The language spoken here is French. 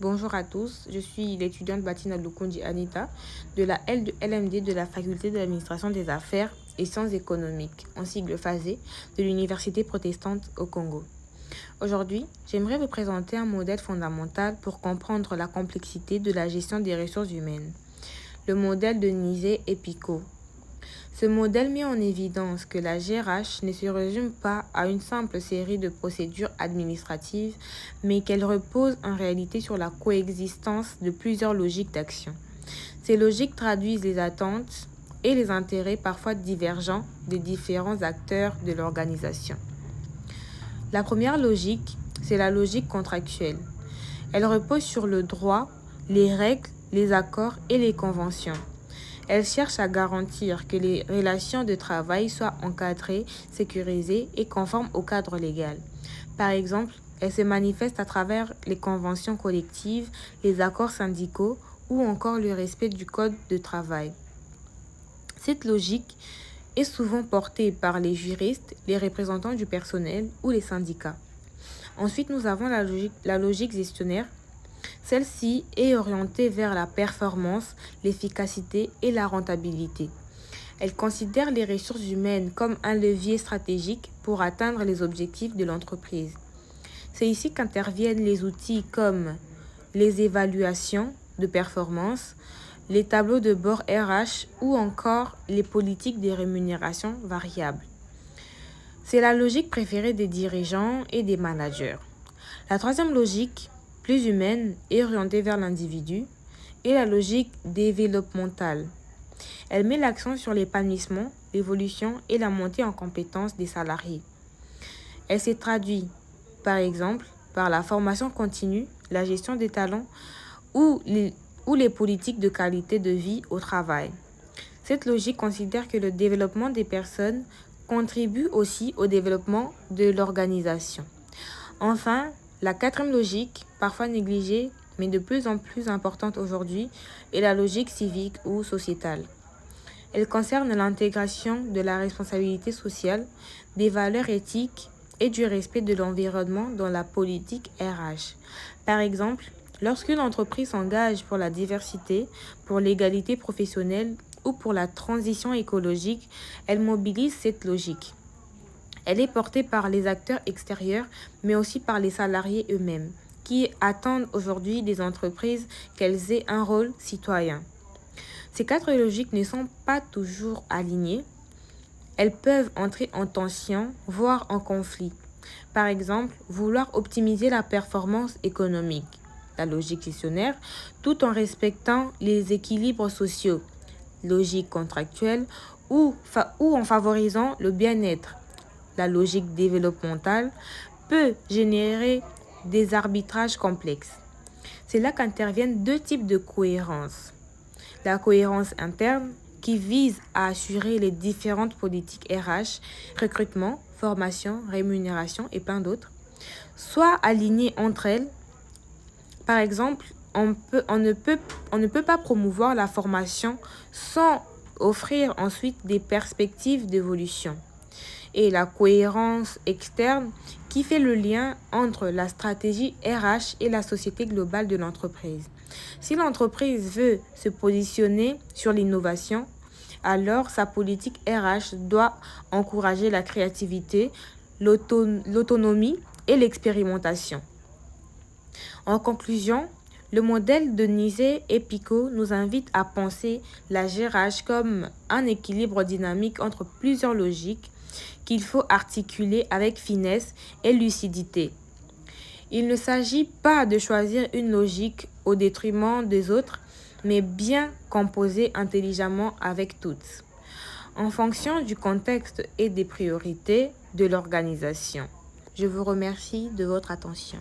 Bonjour à tous, je suis l'étudiante Batina Lukundi Anita de la L de LMD de la Faculté de l'Administration des Affaires et Sciences économiques, en sigle FASE, de l'Université protestante au Congo. Aujourd'hui, j'aimerais vous présenter un modèle fondamental pour comprendre la complexité de la gestion des ressources humaines, le modèle de Nizet et Picot. Ce modèle met en évidence que la GRH ne se résume pas à une simple série de procédures administratives, mais qu'elle repose en réalité sur la coexistence de plusieurs logiques d'action. Ces logiques traduisent les attentes et les intérêts parfois divergents des différents acteurs de l'organisation. La première logique, c'est la logique contractuelle. Elle repose sur le droit, les règles, les accords et les conventions. Elle cherche à garantir que les relations de travail soient encadrées, sécurisées et conformes au cadre légal. Par exemple, elle se manifeste à travers les conventions collectives, les accords syndicaux ou encore le respect du code de travail. Cette logique est souvent portée par les juristes, les représentants du personnel ou les syndicats. Ensuite, nous avons la logique gestionnaire. Celle-ci est orientée vers la performance, l'efficacité et la rentabilité. Elle considère les ressources humaines comme un levier stratégique pour atteindre les objectifs de l'entreprise. C'est ici qu'interviennent les outils comme les évaluations de performance, les tableaux de bord RH ou encore les politiques de rémunération variables. C'est la logique préférée des dirigeants et des managers. La troisième logique, plus humaine et orientée vers l'individu, est la logique développementale. Elle met l'accent sur l'épanouissement, l'évolution et la montée en compétences des salariés. Elle se traduit, par exemple, par la formation continue, la gestion des talents ou les politiques de qualité de vie au travail. Cette logique considère que le développement des personnes contribue aussi au développement de l'organisation. Enfin, la quatrième logique, parfois négligée, mais de plus en plus importante aujourd'hui, est la logique civique ou sociétale. Elle concerne l'intégration de la responsabilité sociale, des valeurs éthiques et du respect de l'environnement dans la politique RH. Par exemple, lorsqu'une entreprise s'engage pour la diversité, pour l'égalité professionnelle ou pour la transition écologique, elle mobilise cette logique. Elle est portée par les acteurs extérieurs, mais aussi par les salariés eux-mêmes, qui attendent aujourd'hui des entreprises qu'elles aient un rôle citoyen. Ces quatre logiques ne sont pas toujours alignées. Elles peuvent entrer en tension, voire en conflit. Par exemple, vouloir optimiser la performance économique, la logique gestionnaire, tout en respectant les équilibres sociaux, logique contractuelle, ou en favorisant le bien-être, la logique développementale, peut générer des arbitrages complexes. C'est là qu'interviennent deux types de cohérence. La cohérence interne, qui vise à assurer les différentes politiques RH, recrutement, formation, rémunération et plein d'autres, soit alignées entre elles. Par exemple, on ne peut pas promouvoir la formation sans offrir ensuite des perspectives d'évolution. Et la cohérence externe qui fait le lien entre la stratégie RH et la société globale de l'entreprise. Si l'entreprise veut se positionner sur l'innovation, alors sa politique RH doit encourager la créativité, l'autonomie et l'expérimentation. En conclusion, le modèle de Nizet et Picot nous invite à penser la GRH comme un équilibre dynamique entre plusieurs logiques qu'il faut articuler avec finesse et lucidité. Il ne s'agit pas de choisir une logique au détriment des autres, mais bien composer intelligemment avec toutes, en fonction du contexte et des priorités de l'organisation. Je vous remercie de votre attention.